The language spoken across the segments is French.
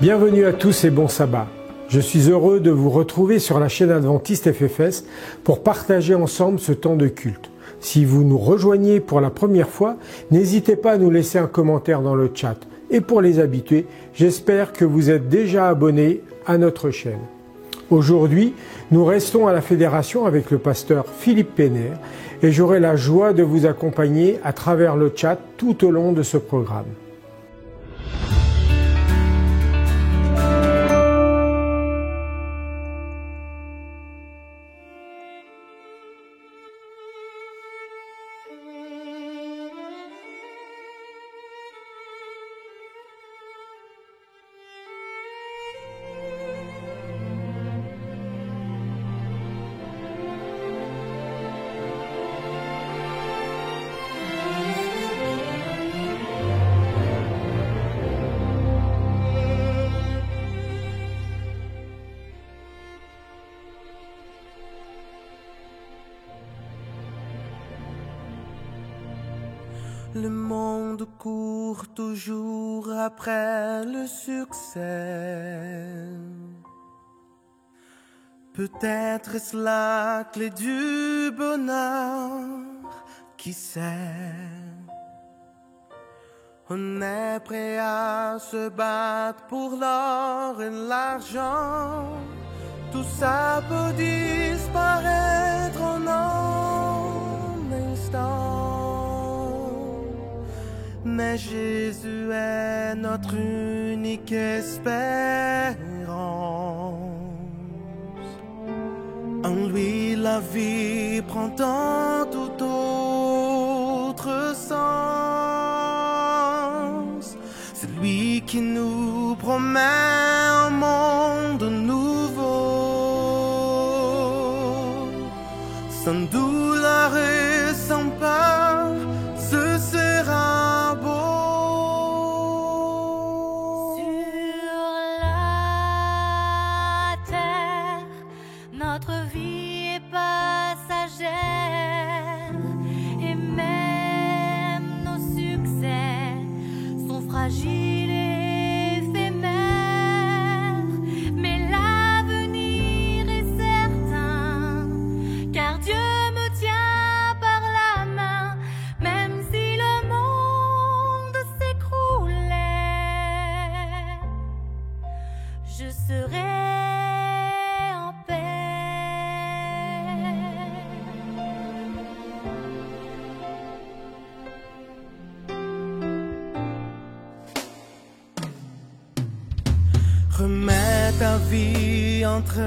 Bienvenue à tous et bon sabbat. Je suis heureux de vous retrouver sur la chaîne Adventiste FFS pour partager ensemble ce temps de culte. Si vous nous rejoignez pour la première fois, n'hésitez pas à nous laisser un commentaire dans le chat. Et pour les habitués, j'espère que vous êtes déjà abonnés à notre chaîne. Aujourd'hui, nous restons à la Fédération avec le pasteur Philippe Pénère et j'aurai la joie de vous accompagner à travers le chat tout au long de ce programme. Le monde court toujours après le succès. Peut-être est-ce la clé du bonheur, qui sait. On est prêt à se battre pour l'or et l'argent. Tout ça peut disparaître en un instant. Mais Jésus est notre unique espérance. En lui la vie prend un tout autre sens. C'est lui qui nous promet un monde nouveau, sans douleur et sans peur. Ce sera beau. Sur la terre, notre vie est passagère, et même nos succès sont fragiles et éphémères. Mais l'avenir est certain, car Dieu me tient par la main. Même si le monde s'écroulait, je serai en paix. Remets ta vie entre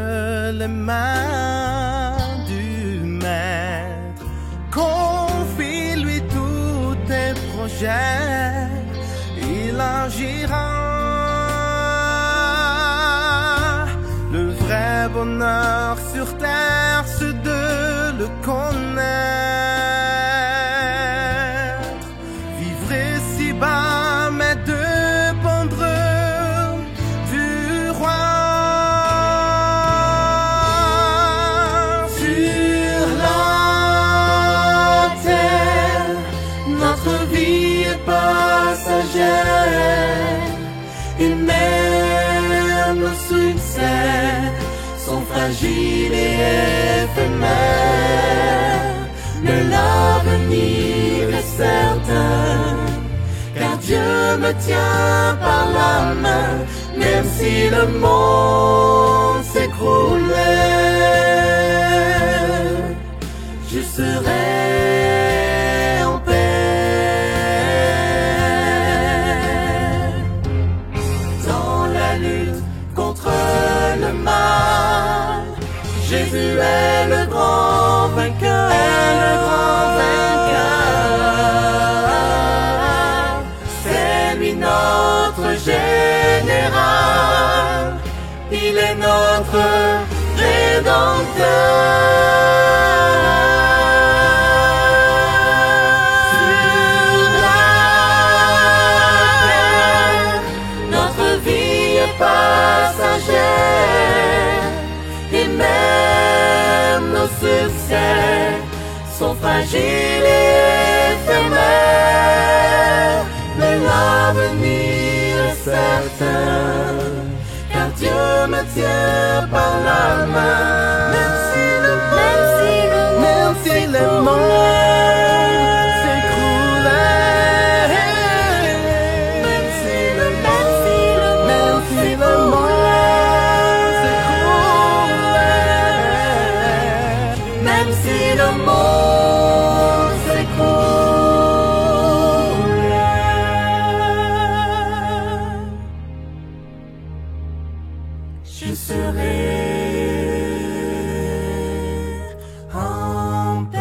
les mains du Maître. Confie-lui tous tes projets, il agira. Le vrai bonheur sur terre, c'est de le connaître. Vivre ici-bas, mais dépendre du roi. Sur la terre, notre vie est passagère, et même nos succès sont fragiles et éphémères. Mais l'avenir est certain, car Dieu me tient par la main. Même si le monde s'écroulait, je serai en paix. Dans la lutte contre le mal, Jésus est le grand vainqueur. C'est lui notre général, il est notre rédempteur. Sur la terre, notre vie est passagère, et même nos succès sont fragiles et éphémères. Mais l'avenir est certain, Dieu me tient par la main. Même si le monde s'écroulait, même si le monde s'écroulait, même si le monde s'écroulait, je serai en paix.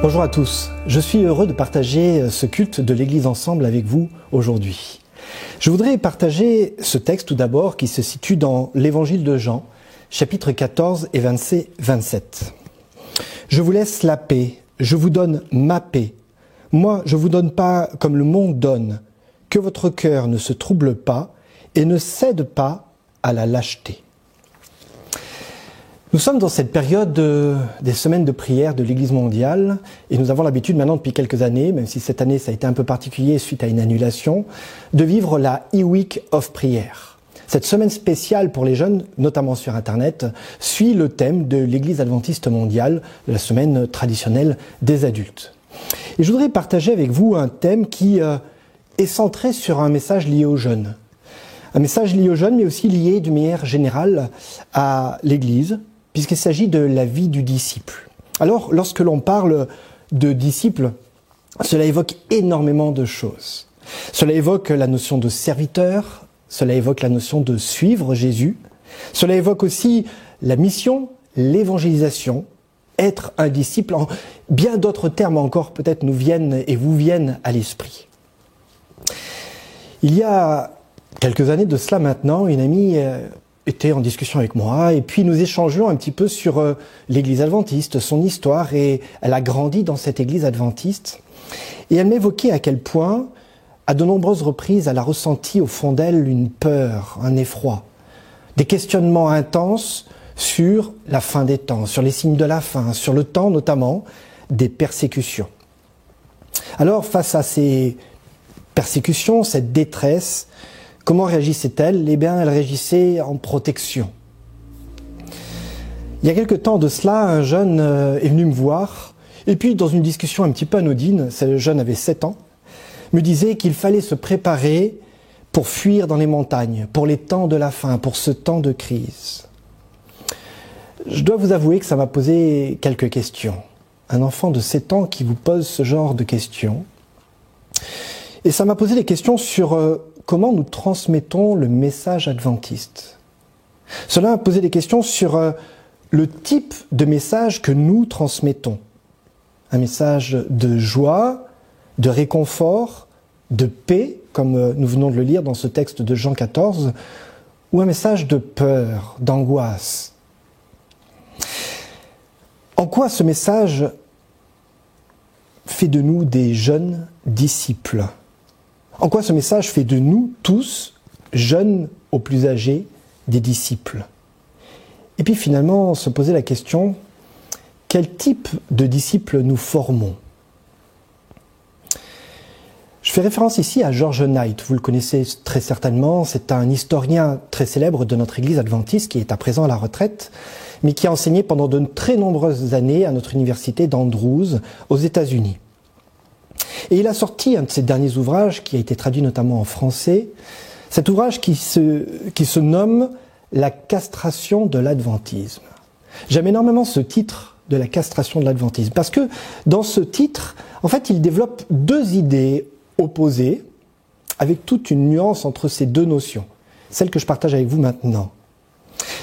Bonjour à tous, je suis heureux de partager ce culte de l'Église ensemble avec vous aujourd'hui. Je voudrais partager ce texte tout d'abord qui se situe dans l'Évangile de Jean, chapitre 14 et verset 27. Je vous laisse la paix, je vous donne ma paix. Moi, je vous donne pas comme le monde donne, que votre cœur ne se trouble pas et ne cède pas à la lâcheté. Nous sommes dans cette période des semaines de prière de l'Église mondiale et nous avons l'habitude maintenant depuis quelques années, même si cette année ça a été un peu particulier suite à une annulation, de vivre la e-week of prière. Cette semaine spéciale pour les jeunes, notamment sur Internet, suit le thème de l'Église adventiste mondiale, de la semaine traditionnelle des adultes. Et je voudrais partager avec vous un thème qui est centré sur un message lié aux jeunes. Un message lié aux jeunes, mais aussi lié d'une manière générale à l'Église, puisqu'il s'agit de la vie du disciple. Alors, lorsque l'on parle de disciple, cela évoque énormément de choses. Cela évoque la notion de serviteur, cela évoque la notion de suivre Jésus, cela évoque aussi la mission, l'évangélisation, être un disciple. Bien d'autres termes encore peut-être nous viennent et vous viennent à l'esprit. Il y a quelques années de cela maintenant, une amie était en discussion avec moi et puis nous échangeons un petit peu sur l'église adventiste, son histoire, et elle a grandi dans cette église adventiste et elle m'évoquait à quel point, à de nombreuses reprises, elle a ressenti au fond d'elle une peur, un effroi, des questionnements intenses sur la fin des temps, sur les signes de la fin, sur le temps notamment des persécutions. Alors face à ces persécutions, cette détresse, comment réagissait-elle ? Eh bien, elle réagissait en protection. Il y a quelque temps de cela, un jeune est venu me voir, et puis dans une discussion un petit peu anodine, ce jeune avait 7 ans, me disait qu'il fallait se préparer pour fuir dans les montagnes, pour les temps de la faim, pour ce temps de crise. Je dois vous avouer que ça m'a posé quelques questions. Un enfant de 7 ans qui vous pose ce genre de questions. Et ça m'a posé des questions sur comment nous transmettons le message adventiste. Cela m'a posé des questions sur le type de message que nous transmettons. Un message de joie, de réconfort, de paix, comme nous venons de le lire dans ce texte de Jean 14, ou un message de peur, d'angoisse. En quoi ce message fait de nous des jeunes disciples ? En quoi ce message fait de nous tous, jeunes aux plus âgés, des disciples ? Et puis finalement, se poser la question, quel type de disciples nous formons ? Je fais référence ici à George Knight, vous le connaissez très certainement, c'est un historien très célèbre de notre église adventiste qui est à présent à la retraite, mais qui a enseigné pendant de très nombreuses années à notre université d'Andrews, aux États-Unis. Et il a sorti un de ses derniers ouvrages, qui a été traduit notamment en français, cet ouvrage qui se nomme « La castration de l'adventisme ». J'aime énormément ce titre de la castration de l'adventisme. Parce que dans ce titre, en fait, il développe deux idées opposées, avec toute une nuance entre ces deux notions, celle que je partage avec vous maintenant.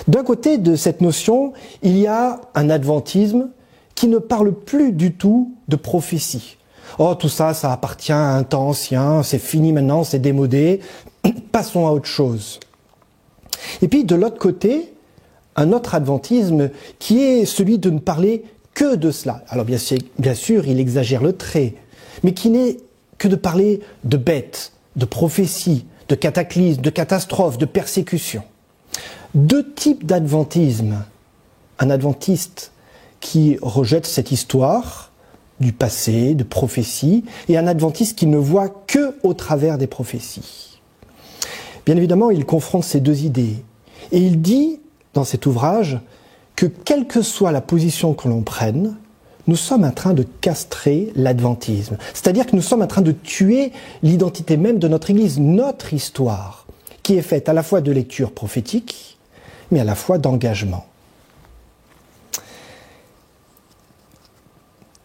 D'un côté de cette notion, il y a un adventisme qui ne parle plus du tout de prophétie. Oh, tout ça, ça appartient à un temps ancien, c'est fini maintenant, c'est démodé, passons à autre chose. Et puis de l'autre côté, un autre adventisme qui est celui de ne parler que de cela. Alors bien sûr, il exagère le trait, mais qui n'est que de parler de bêtes, de prophéties, de cataclysmes, de catastrophes, de persécutions. Deux types d'adventisme. Un adventiste qui rejette cette histoire du passé, de prophéties, et un adventiste qui ne voit que au travers des prophéties. Bien évidemment, il confronte ces deux idées. Et il dit, dans cet ouvrage, que quelle que soit la position que l'on prenne, nous sommes en train de castrer l'adventisme. C'est-à-dire que nous sommes en train de tuer l'identité même de notre Église, notre histoire, qui est faite à la fois de lecture prophétique, mais à la fois d'engagement.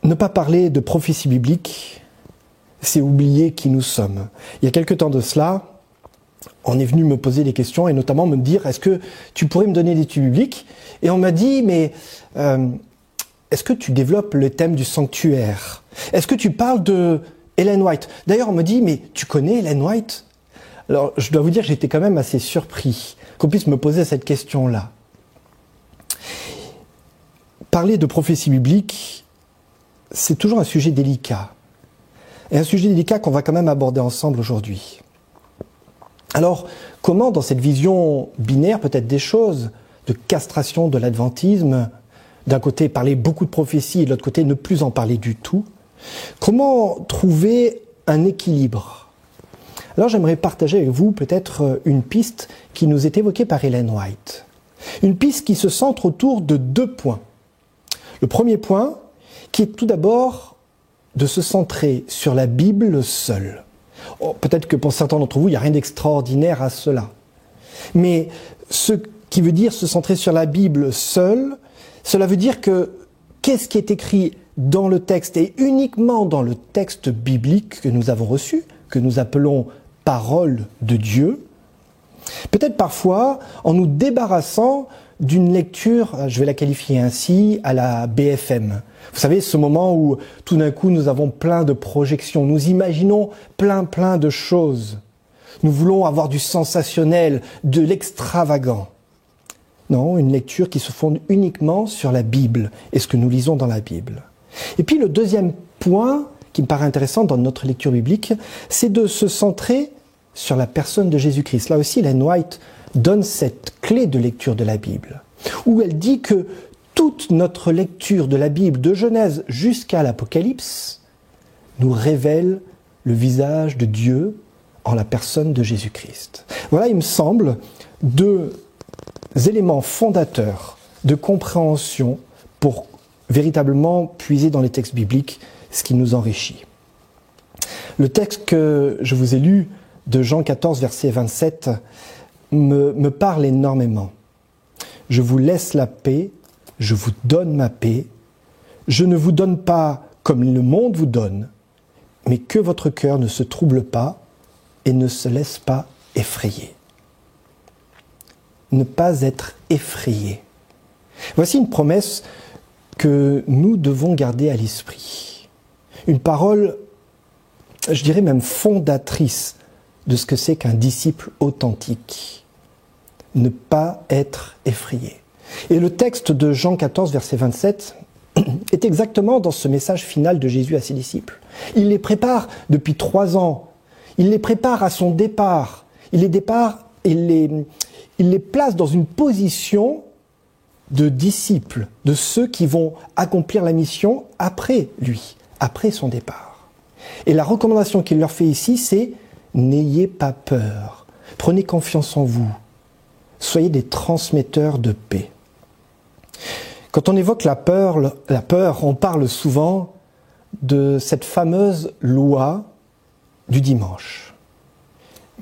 Ne pas parler de prophétie biblique, c'est oublier qui nous sommes. Il y a quelque temps de cela, on est venu me poser des questions et notamment me dire « Est-ce que tu pourrais me donner des études bibliques ?» Et on m'a dit « Mais est-ce que tu développes le thème du sanctuaire? Est-ce que tu parles de Ellen White ?» D'ailleurs, on me dit « Mais tu connais Ellen White ?» Alors, je dois vous dire que j'étais quand même assez surpris qu'on puisse me poser cette question-là. Parler de prophétie biblique, c'est toujours un sujet délicat. Et un sujet délicat qu'on va quand même aborder ensemble aujourd'hui. Alors, comment, dans cette vision binaire peut-être des choses, de castration de l'adventisme, d'un côté parler beaucoup de prophéties et de l'autre côté ne plus en parler du tout, comment trouver un équilibre? Alors j'aimerais partager avec vous peut-être une piste qui nous est évoquée par Ellen White. Une piste qui se centre autour de deux points. Le premier point, qui est tout d'abord de se centrer sur la Bible seule. Oh, peut-être que pour certains d'entre vous, il n'y a rien d'extraordinaire à cela. Mais ce qui veut dire se centrer sur la Bible seule, cela veut dire que qu'est-ce qui est écrit dans le texte et uniquement dans le texte biblique que nous avons reçu, que nous appelons parole de Dieu, peut-être parfois en nous débarrassant d'une lecture, je vais la qualifier ainsi, à la BFM. Vous savez, ce moment où tout d'un coup nous avons plein de projections, nous imaginons plein de choses. Nous voulons avoir du sensationnel, de l'extravagant. Non, une lecture qui se fonde uniquement sur la Bible et ce que nous lisons dans la Bible. Et puis le deuxième point qui me paraît intéressant dans notre lecture biblique, c'est de se centrer sur la personne de Jésus-Christ. Là aussi, Ellen White donne cette clé de lecture de la Bible, où elle dit que toute notre lecture de la Bible, de Genèse jusqu'à l'Apocalypse, nous révèle le visage de Dieu en la personne de Jésus-Christ. Voilà, il me semble, deux éléments fondateurs de compréhension pour véritablement puiser dans les textes bibliques ce qui nous enrichit. Le texte que je vous ai lu de Jean 14, verset 27, me parle énormément. Je vous laisse la paix, je vous donne ma paix. Je ne vous donne pas comme le monde vous donne, mais que votre cœur ne se trouble pas et ne se laisse pas effrayer. Ne pas être effrayé. Voici une promesse que nous devons garder à l'esprit. Une parole, je dirais même fondatrice de ce que c'est qu'un disciple authentique. Ne pas être effrayé. Et le texte de Jean 14, verset 27, est exactement dans ce message final de Jésus à ses disciples. Il les prépare depuis 3 ans. Il les prépare à son départ. Il les place dans une position de disciples, de ceux qui vont accomplir la mission après lui, après son départ. Et la recommandation qu'il leur fait ici, c'est « N'ayez pas peur, prenez confiance en vous, soyez des transmetteurs de paix ». Quand on évoque la peur, on parle souvent de cette fameuse loi du dimanche.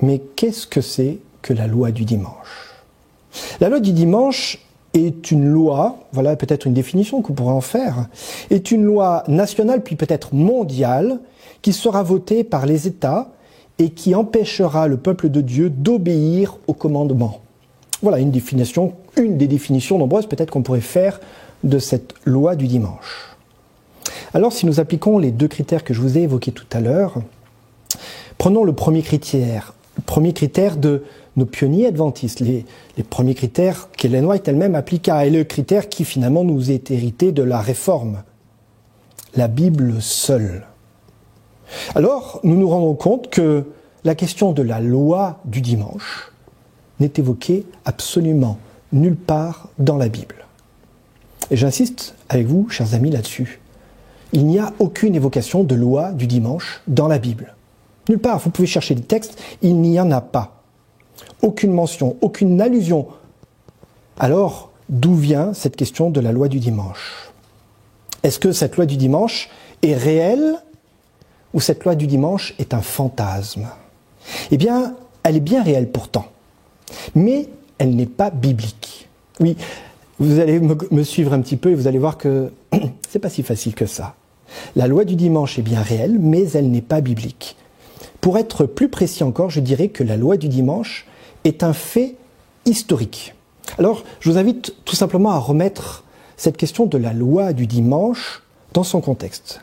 Mais qu'est-ce que c'est que la loi du dimanche? La loi du dimanche est une loi, voilà peut-être une définition qu'on pourrait en faire, est une loi nationale puis peut-être mondiale qui sera votée par les États et qui empêchera le peuple de Dieu d'obéir aux commandements. Voilà une des définitions nombreuses peut-être qu'on pourrait faire de cette loi du dimanche. Alors si nous appliquons les 2 critères que je vous ai évoqués tout à l'heure, prenons le premier critère de nos pionniers adventistes, les premiers critères qu'Ellen White elle-même appliqua, et le critère qui finalement nous est hérité de la Réforme, la Bible seule. Alors, nous nous rendons compte que la question de la loi du dimanche n'est évoquée absolument nulle part dans la Bible. Et j'insiste avec vous, chers amis, là-dessus. Il n'y a aucune évocation de loi du dimanche dans la Bible. Nulle part, vous pouvez chercher des textes, il n'y en a pas. Aucune mention, aucune allusion. Alors, d'où vient cette question de la loi du dimanche? Est-ce que cette loi du dimanche est réelle ou cette loi du dimanche est un fantasme? Eh bien, elle est bien réelle pourtant, mais elle n'est pas biblique. Oui, vous allez me suivre un petit peu et vous allez voir que c'est pas si facile que ça. La loi du dimanche est bien réelle, mais elle n'est pas biblique. Pour être plus précis encore, je dirais que la loi du dimanche est un fait historique. Alors, je vous invite tout simplement à remettre cette question de la loi du dimanche dans son contexte.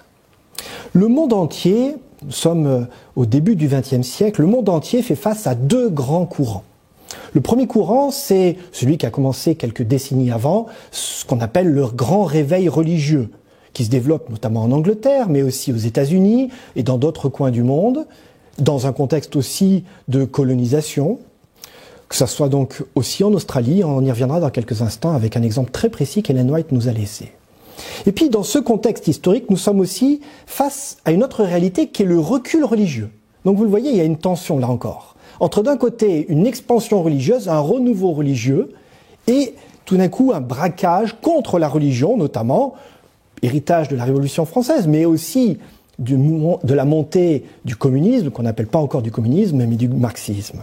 Le monde entier, nous sommes au début du XXe siècle, le monde entier fait face à 2 grands courants. Le premier courant, c'est celui qui a commencé quelques décennies avant, ce qu'on appelle le grand réveil religieux, qui se développe notamment en Angleterre, mais aussi aux États-Unis et dans d'autres coins du monde, dans un contexte aussi de colonisation, que ce soit donc aussi en Australie, on y reviendra dans quelques instants avec un exemple très précis qu'Ellen White nous a laissé. Et puis dans ce contexte historique, nous sommes aussi face à une autre réalité qui est le recul religieux. Donc vous le voyez, il y a une tension là encore, entre d'un côté une expansion religieuse, un renouveau religieux, et tout d'un coup un braquage contre la religion, notamment, héritage de la Révolution française, mais aussi de la montée du communisme, qu'on n'appelle pas encore du communisme, mais du marxisme.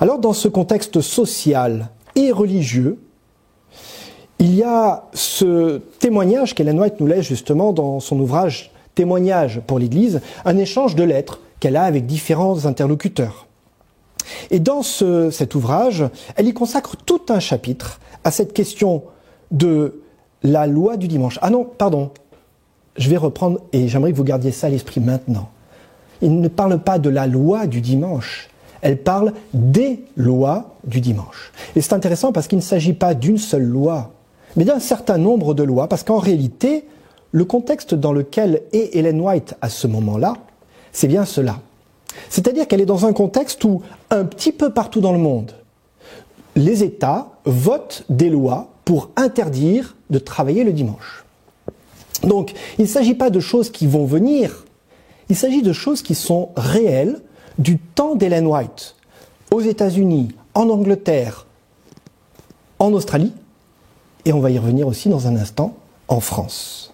Alors dans ce contexte social et religieux, il y a ce témoignage qu'Ellen White nous laisse justement dans son ouvrage « Témoignage pour l'Église », un échange de lettres qu'elle a avec différents interlocuteurs. Et dans cet ouvrage, elle y consacre tout un chapitre à cette question de la loi du dimanche. Ah non, pardon, je vais reprendre et j'aimerais que vous gardiez ça à l'esprit maintenant. Il ne parle pas de la loi du dimanche, elle parle des lois du dimanche. Et c'est intéressant parce qu'il ne s'agit pas d'une seule loi, mais d'un certain nombre de lois, parce qu'en réalité, le contexte dans lequel est Ellen White à ce moment-là, c'est bien cela. C'est-à-dire qu'elle est dans un contexte où, un petit peu partout dans le monde, les États votent des lois pour interdire de travailler le dimanche. Donc, il ne s'agit pas de choses qui vont venir, il s'agit de choses qui sont réelles du temps d'Ellen White, aux États-Unis, en Angleterre, en Australie, et on va y revenir aussi dans un instant, en France.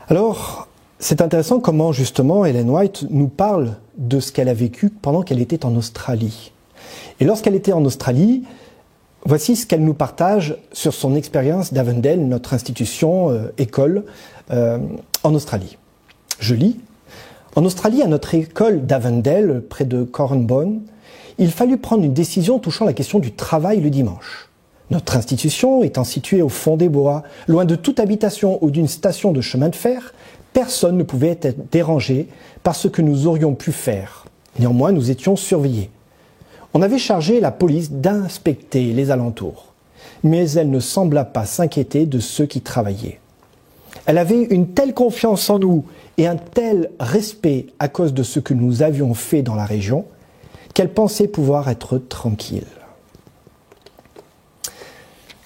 Alors, c'est intéressant comment justement Ellen White nous parle de ce qu'elle a vécu pendant qu'elle était en Australie. Et lorsqu'elle était en Australie, voici ce qu'elle nous partage sur son expérience d'Avondale, notre institution, école, en Australie. Je lis. En Australie, à notre école d'Avondale, près de Cornbone, il fallut prendre une décision touchant la question du travail le dimanche. Notre institution étant située au fond des bois, loin de toute habitation ou d'une station de chemin de fer, personne ne pouvait être dérangé par ce que nous aurions pu faire. Néanmoins, nous étions surveillés. On avait chargé la police d'inspecter les alentours, mais elle ne sembla pas s'inquiéter de ceux qui travaillaient. Elle avait une telle confiance en nous et un tel respect à cause de ce que nous avions fait dans la région, qu'elle pensait pouvoir être tranquille.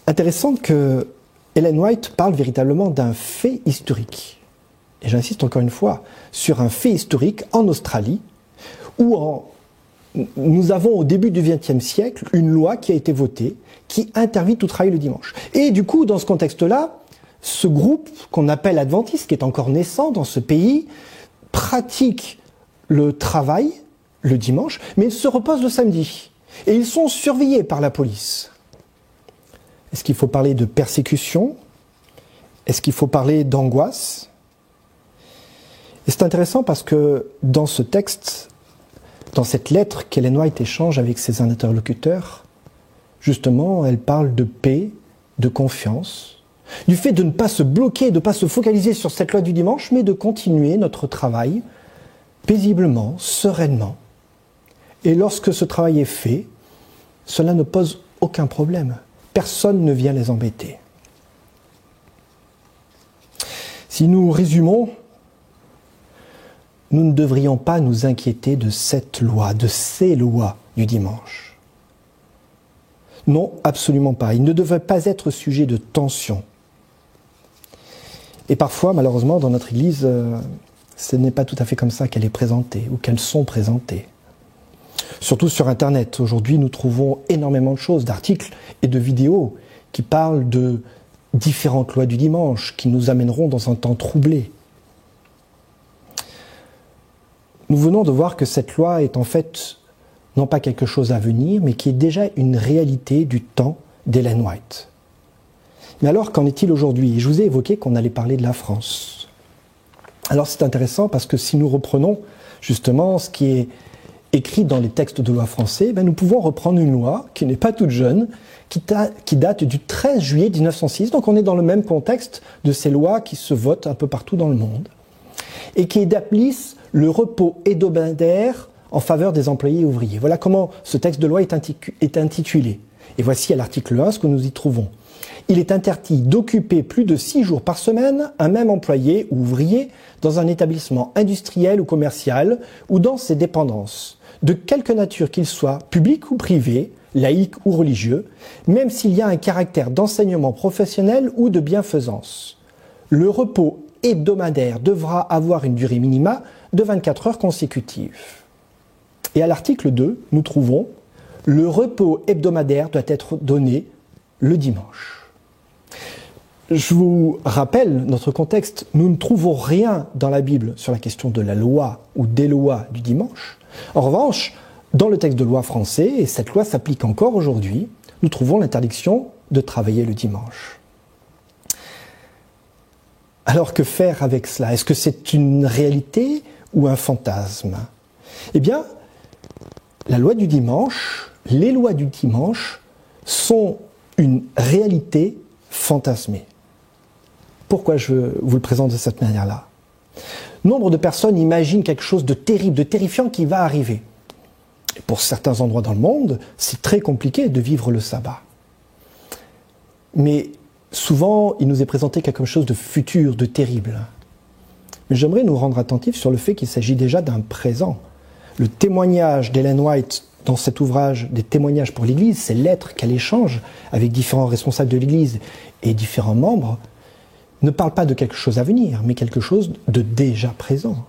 Intéressant que Ellen White parle véritablement d'un fait historique. Et j'insiste encore une fois sur un fait historique en Australie, où nous avons au début du XXe siècle une loi qui a été votée, qui interdit tout travail le dimanche. Et du coup, dans ce contexte-là, ce groupe qu'on appelle adventiste, qui est encore naissant dans ce pays, pratique le travail le dimanche, mais se repose le samedi. Et ils sont surveillés par la police. Est-ce qu'il faut parler de persécution? Est-ce qu'il faut parler d'angoisse? Et c'est intéressant parce que dans ce texte, dans cette lettre qu'Ellen White échange avec ses interlocuteurs, justement, elle parle de paix, de confiance, du fait de ne pas se bloquer, de ne pas se focaliser sur cette loi du dimanche, mais de continuer notre travail paisiblement, sereinement. Et lorsque ce travail est fait, cela ne pose aucun problème. Personne ne vient les embêter. Si nous résumons, nous ne devrions pas nous inquiéter de cette loi, de ces lois du dimanche. Non, absolument pas. Il ne devrait pas être sujet de tension. Et parfois, malheureusement, dans notre Église, ce n'est pas tout à fait comme ça qu'elle est présentée, ou qu'elles sont présentées. Surtout sur Internet. Aujourd'hui, nous trouvons énormément de choses, d'articles et de vidéos qui parlent de différentes lois du dimanche, qui nous amèneront dans un temps troublé. Nous venons de voir que cette loi est en fait non pas quelque chose à venir, mais qui est déjà une réalité du temps d'Ellen White. Mais alors, qu'en est-il aujourd'hui? Je vous ai évoqué qu'on allait parler de la France. Alors c'est intéressant parce que si nous reprenons justement ce qui est écrit dans les textes de loi français, nous pouvons reprendre une loi qui n'est pas toute jeune, qui date du 13 juillet 1906, donc on est dans le même contexte de ces lois qui se votent un peu partout dans le monde, et qui établissent le repos hebdomadaire en faveur des employés et ouvriers. Voilà comment ce texte de loi est intitulé. Et voici à l'article 1 ce que nous y trouvons. Il est interdit d'occuper plus de 6 jours par semaine un même employé ou ouvrier dans un établissement industriel ou commercial ou dans ses dépendances, de quelque nature qu'il soit, public ou privé, laïque ou religieux, même s'il y a un caractère d'enseignement professionnel ou de bienfaisance. Le repos hebdomadaire devra avoir une durée minima de 24 heures consécutives. Et à l'article 2, nous trouvons « Le repos hebdomadaire doit être donné le dimanche ». Je vous rappelle notre contexte, nous ne trouvons rien dans la Bible sur la question de la loi ou des lois du dimanche. En revanche, dans le texte de loi français, et cette loi s'applique encore aujourd'hui, nous trouvons l'interdiction de travailler le dimanche. Alors que faire avec cela? Est-ce que c'est une réalité ou un fantasme? Eh bien, la loi du dimanche, les lois du dimanche sont une réalité fantasmée. Pourquoi je vous le présente de cette manière-là? Nombre de personnes imaginent quelque chose de terrible, de terrifiant qui va arriver. Et pour certains endroits dans le monde, c'est très compliqué de vivre le sabbat. Mais souvent, il nous est présenté quelque chose de futur, de terrible. Mais j'aimerais nous rendre attentifs sur le fait qu'il s'agit déjà d'un présent. Le témoignage d'Ellen White dans cet ouvrage, des témoignages pour l'Église, ces lettres qu'elle échange avec différents responsables de l'Église et différents membres, ne parle pas de quelque chose à venir, mais quelque chose de déjà présent.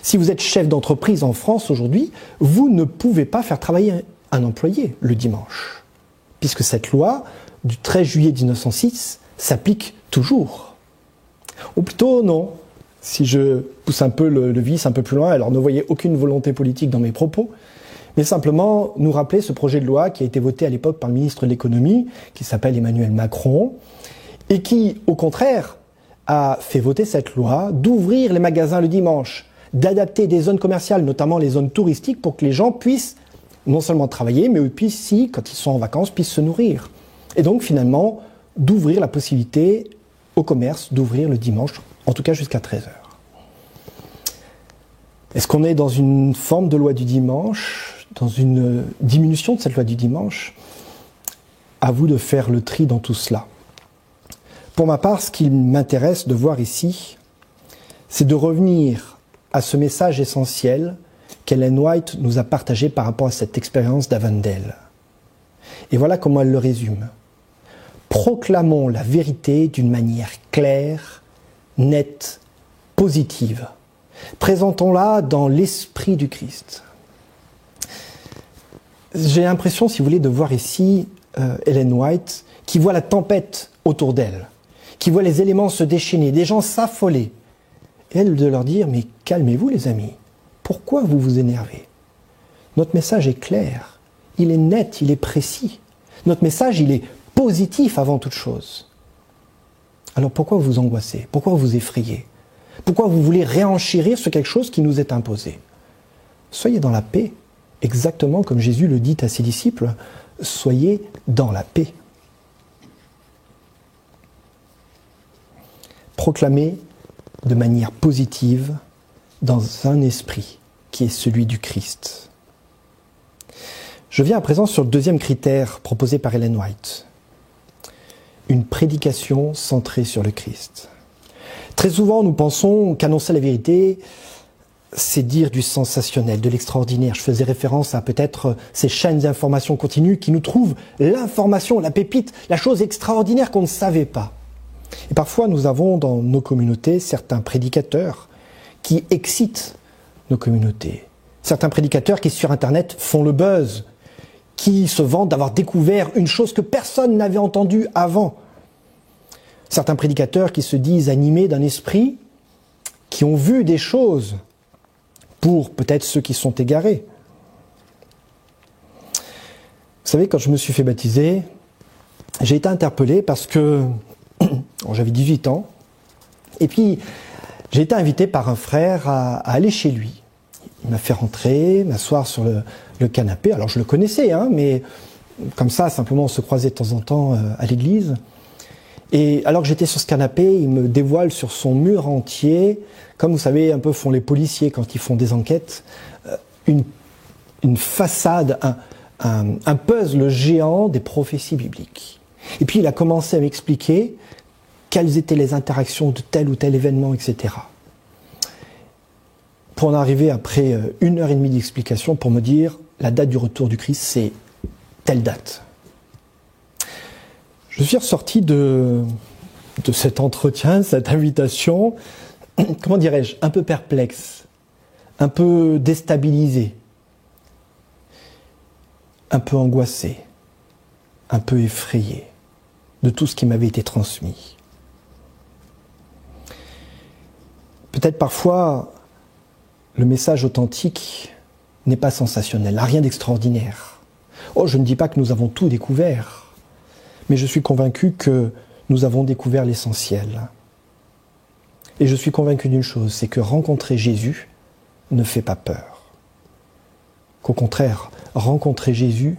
Si vous êtes chef d'entreprise en France aujourd'hui, vous ne pouvez pas faire travailler un employé le dimanche, puisque cette loi du 13 juillet 1906 s'applique toujours. Ou plutôt non, si je pousse un peu le vice un peu plus loin, alors ne voyez aucune volonté politique dans mes propos, mais simplement nous rappeler ce projet de loi qui a été voté à l'époque par le ministre de l'économie, qui s'appelle Emmanuel Macron, et qui, au contraire, a fait voter cette loi d'ouvrir les magasins le dimanche, d'adapter des zones commerciales, notamment les zones touristiques, pour que les gens puissent non seulement travailler, mais aussi, quand ils sont en vacances, puissent se nourrir. Et donc, finalement, d'ouvrir la possibilité au commerce d'ouvrir le dimanche, en tout cas jusqu'à 13h. Est-ce qu'on est dans une forme de loi du dimanche, dans une diminution de cette loi du dimanche? À vous de faire le tri dans tout cela. Pour ma part, ce qu'il m'intéresse de voir ici, c'est de revenir à ce message essentiel qu'Ellen White nous a partagé par rapport à cette expérience d'Avondale. Et voilà comment elle le résume. Proclamons la vérité d'une manière claire, nette, positive. Présentons-la dans l'esprit du Christ. J'ai l'impression, si vous voulez, de voir ici Ellen White qui voit la tempête autour d'elle, qui voit les éléments se déchaîner, des gens s'affoler. Et elle de leur dire, mais calmez-vous les amis, pourquoi vous vous énervez? Notre message est clair, il est net, il est précis. Notre message, il est positif avant toute chose. Alors pourquoi vous angoissez? Pourquoi vous effrayez? Pourquoi vous voulez réenchérir sur quelque chose qui nous est imposé? Soyez dans la paix, exactement comme Jésus le dit à ses disciples, soyez dans la paix. Proclamez de manière positive dans un esprit qui est celui du Christ. Je viens à présent sur le deuxième critère proposé par Ellen White. Une prédication centrée sur le Christ. Très souvent, nous pensons qu'annoncer la vérité, c'est dire du sensationnel, de l'extraordinaire. Je faisais référence à peut-être ces chaînes d'information continues qui nous trouvent l'information, la pépite, la chose extraordinaire qu'on ne savait pas. Et parfois, nous avons dans nos communautés certains prédicateurs qui excitent nos communautés. Certains prédicateurs qui, sur Internet, font le buzz, qui se vantent d'avoir découvert une chose que personne n'avait entendue avant. Certains prédicateurs qui se disent animés d'un esprit, qui ont vu des choses, pour peut-être ceux qui sont égarés. Vous savez, quand je me suis fait baptiser, j'ai été interpellé parce que j'avais 18 ans, et puis j'ai été invité par un frère à aller chez lui. Il m'a fait rentrer, m'asseoir sur le canapé. Alors je le connaissais, mais comme ça, simplement on se croisait de temps en temps à l'église. Et alors que j'étais sur ce canapé, il me dévoile sur son mur entier, comme vous savez, un peu font les policiers quand ils font des enquêtes, une façade, un puzzle géant des prophéties bibliques. Et puis il a commencé à m'expliquer quelles étaient les interactions de tel ou tel événement, etc. Pour en arriver après 1h30 d'explication pour me dire la date du retour du Christ, c'est telle date. Je suis ressorti de cet entretien, cette invitation, comment dirais-je, un peu perplexe, un peu déstabilisé, un peu angoissé, un peu effrayé de tout ce qui m'avait été transmis. Peut-être parfois, le message authentique n'est pas sensationnel, n'a rien d'extraordinaire. Oh, je ne dis pas que nous avons tout découvert, mais je suis convaincu que nous avons découvert l'essentiel. Et je suis convaincu d'une chose, c'est que rencontrer Jésus ne fait pas peur. Qu'au contraire, rencontrer Jésus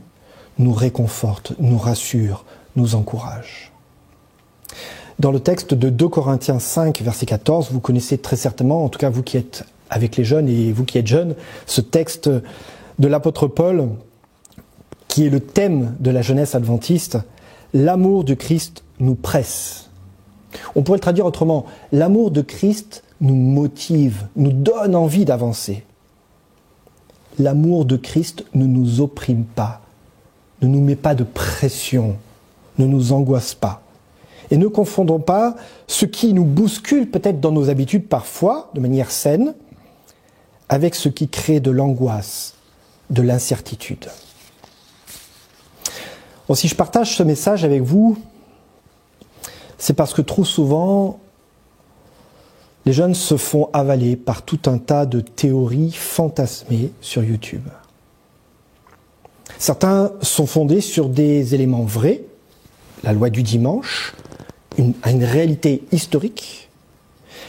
nous réconforte, nous rassure, nous encourage. Dans le texte de 2 Corinthiens 5, verset 14, vous connaissez très certainement, en tout cas vous qui êtes avec les jeunes et vous qui êtes jeunes, ce texte de l'apôtre Paul, qui est le thème de la jeunesse adventiste, « L'amour de Christ nous presse ». On pourrait le traduire autrement, « L'amour de Christ nous motive, nous donne envie d'avancer ». L'amour de Christ ne nous opprime pas, ne nous met pas de pression, ne nous angoisse pas. Et ne confondons pas ce qui nous bouscule peut-être dans nos habitudes parfois, de manière saine, avec ce qui crée de l'angoisse, de l'incertitude. Bon, si je partage ce message avec vous, c'est parce que trop souvent, les jeunes se font avaler par tout un tas de théories fantasmées sur YouTube. Certains sont fondés sur des éléments vrais, la loi du dimanche, une réalité historique,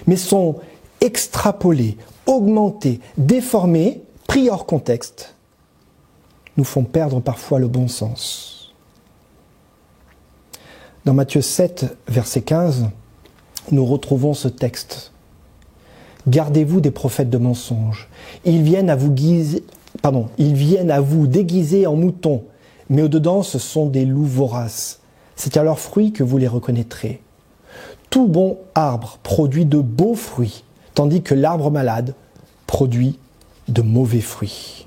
mais sont extrapolés, augmentés, déformés, pris hors contexte, nous font perdre parfois le bon sens. Dans Matthieu 7, verset 15, nous retrouvons ce texte. « Gardez-vous des prophètes de mensonges. Ils viennent à vous déguiser en moutons, mais au-dedans ce sont des loups voraces. C'est à leurs fruits que vous les reconnaîtrez. Tout bon arbre produit de beaux fruits, tandis que l'arbre malade produit de mauvais fruits. »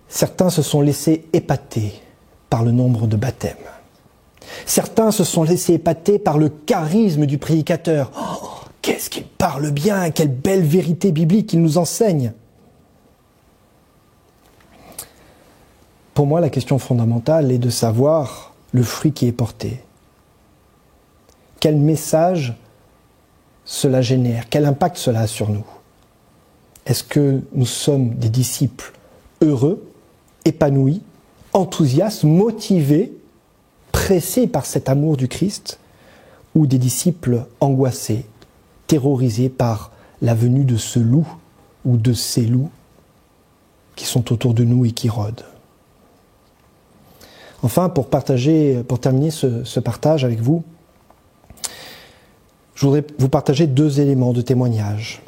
Certains se sont laissés épater par le nombre de baptêmes. Certains se sont laissés épater par le charisme du prédicateur. Oh, qu'est-ce qu'il parle bien, quelle belle vérité biblique il nous enseigne. Pour moi, la question fondamentale est de savoir le fruit qui est porté. Quel message cela génère? Quel impact cela a sur nous? Est-ce que nous sommes des disciples heureux, épanouis, enthousiastes, motivés, pressés par cet amour du Christ, ou des disciples angoissés, terrorisés par la venue de ce loup ou de ces loups qui sont autour de nous et qui rôdent. Enfin, pour terminer ce partage avec vous, je voudrais vous partager 2 éléments de témoignage.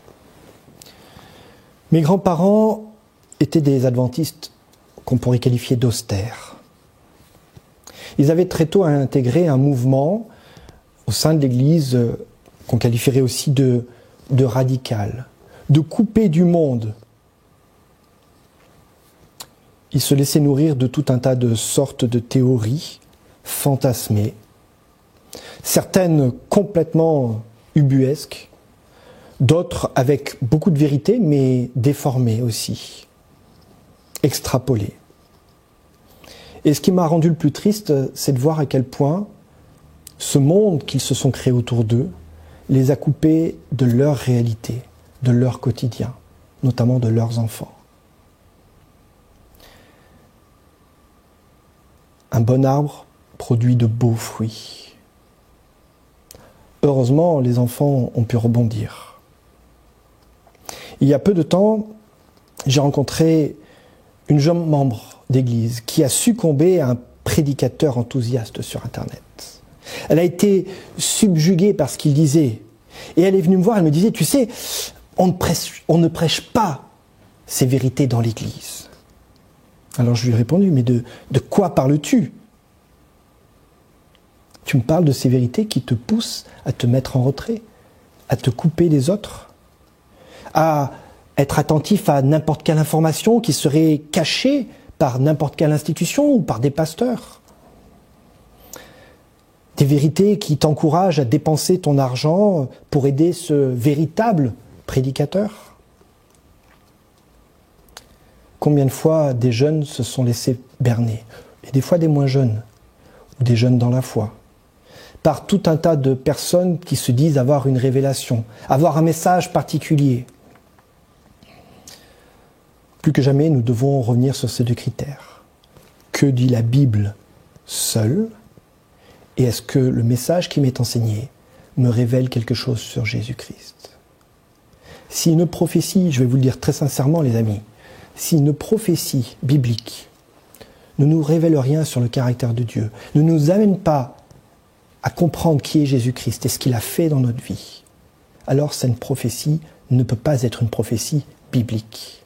Mes grands-parents étaient des adventistes qu'on pourrait qualifier d'austères. Ils avaient très tôt intégré un mouvement au sein de l'Église qu'on qualifierait aussi de radical, de coupé du monde. Ils se laissaient nourrir de tout un tas de sortes de théories fantasmées, certaines complètement ubuesques, d'autres avec beaucoup de vérité, mais déformées aussi, extrapolées. Et ce qui m'a rendu le plus triste, c'est de voir à quel point ce monde qu'ils se sont créés autour d'eux les a coupés de leur réalité, de leur quotidien, notamment de leurs enfants. Un bon arbre produit de beaux fruits. Heureusement, les enfants ont pu rebondir. Il y a peu de temps, j'ai rencontré une jeune membre d'église qui a succombé à un prédicateur enthousiaste sur Internet. Elle a été subjuguée par ce qu'il disait. Et elle est venue me voir, elle me disait, tu sais, on ne prêche pas ces vérités dans l'église. Alors je lui ai répondu, mais de quoi parles-tu ? Tu me parles de ces vérités qui te poussent à te mettre en retrait, à te couper des autres, à être attentif à n'importe quelle information qui serait cachée par n'importe quelle institution ou par des pasteurs. Des vérités qui t'encouragent à dépenser ton argent pour aider ce véritable prédicateur. Combien de fois des jeunes se sont laissés berner, et des fois des moins jeunes, ou des jeunes dans la foi, par tout un tas de personnes qui se disent avoir une révélation, avoir un message particulier. Plus que jamais, nous devons revenir sur ces 2 critères. Que dit la Bible seule ? Et est-ce que le message qui m'est enseigné me révèle quelque chose sur Jésus-Christ ? Si une prophétie, je vais vous le dire très sincèrement les amis, si une prophétie biblique ne nous révèle rien sur le caractère de Dieu, ne nous amène pas à comprendre qui est Jésus-Christ et ce qu'il a fait dans notre vie, alors cette prophétie ne peut pas être une prophétie biblique.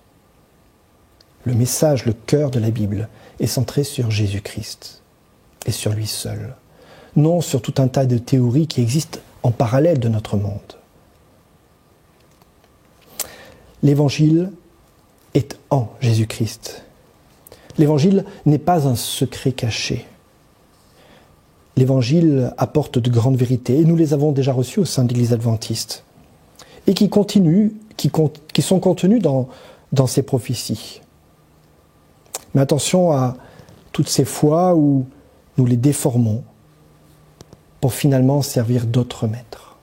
Le message, le cœur de la Bible est centré sur Jésus-Christ et sur lui seul, non sur tout un tas de théories qui existent en parallèle de notre monde. L'Évangile est en Jésus-Christ. L'Évangile n'est pas un secret caché. L'Évangile apporte de grandes vérités, et nous les avons déjà reçues au sein de l'Église adventiste, et qui sont contenues dans ces prophéties. Mais attention à toutes ces fois où nous les déformons pour finalement servir d'autres maîtres.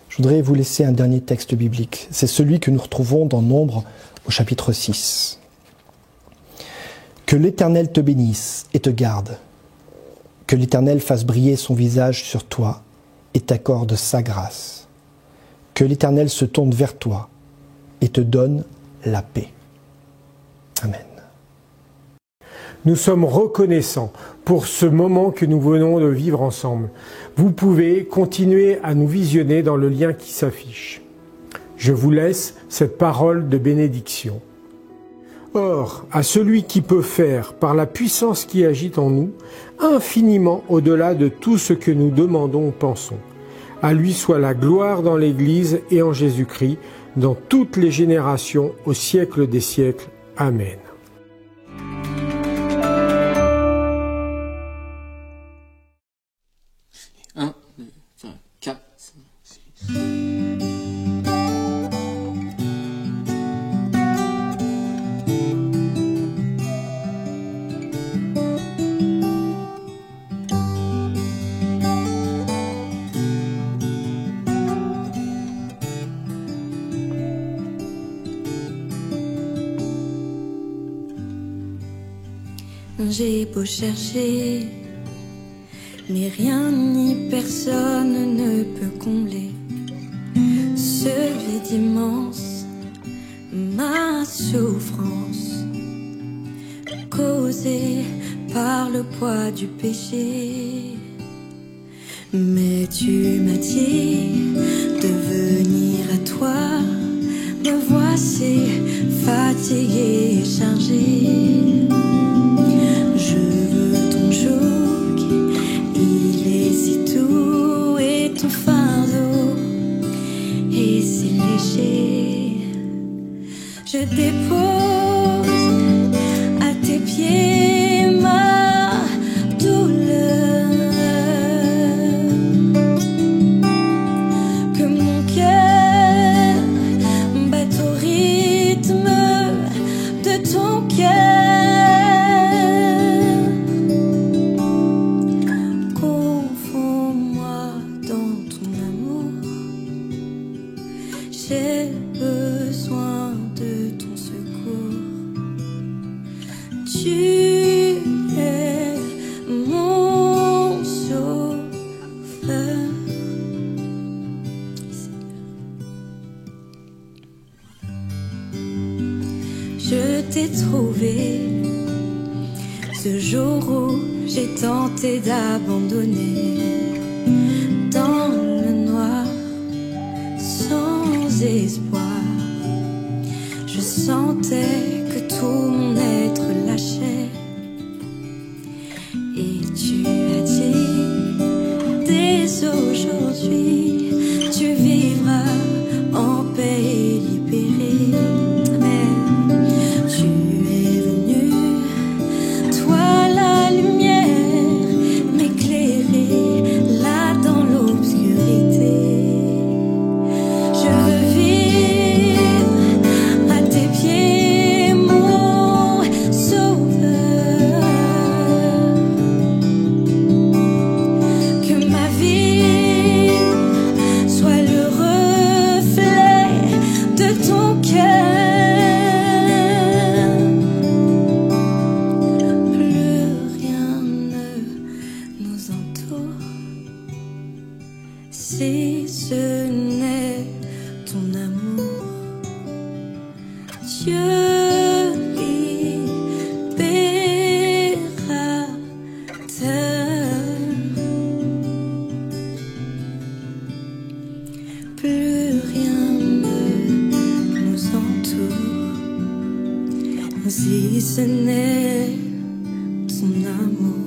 Je voudrais vous laisser un dernier texte biblique. C'est celui que nous retrouvons dans Nombre au chapitre 6. Que l'Éternel te bénisse et te garde. Que l'Éternel fasse briller son visage sur toi et t'accorde sa grâce. Que l'Éternel se tourne vers toi et te donne la paix. Amen. Nous sommes reconnaissants pour ce moment que nous venons de vivre ensemble. Vous pouvez continuer à nous visionner dans le lien qui s'affiche. Je vous laisse cette parole de bénédiction. Or, à celui qui peut faire, par la puissance qui agit en nous, infiniment au-delà de tout ce que nous demandons ou pensons. À lui soit la gloire dans l'Église et en Jésus-Christ, dans toutes les générations, au siècle des siècles. Amen. J'ai beau chercher, mais rien ni personne ne peut combler ce vide immense, ma souffrance causée par le poids du péché. Mais tu m'as dit de venir à toi, me voici fatiguée et chargée. Je veux ton joug, il est si doux, et ton fardeau est si léger. Je dépose à tes pieds ma douleur, que mon cœur batte au rythme de ton cœur. Confonds-moi dans ton amour, j'ai besoin de ton secours. Tu es mon sauveur. Je t'ai trouvé ce jour où j'ai tenté d'abandonner dans le noir sans espoir. Je sentais que tout mon être lâchait, et tu as dit dès aujourd'hui tu vivras en paix et libéré. Mais tu es venu, toi la lumière, m'éclairer là dans l'obscurité. Je veux vivre à tes pieds, mon sauveur, que ma vie soit le reflet de ton cœur. Plus rien ne nous entoure si ce n'est ton amour. Dieu libérateur, plus rien ne nous entoure si ce n'est ton amour.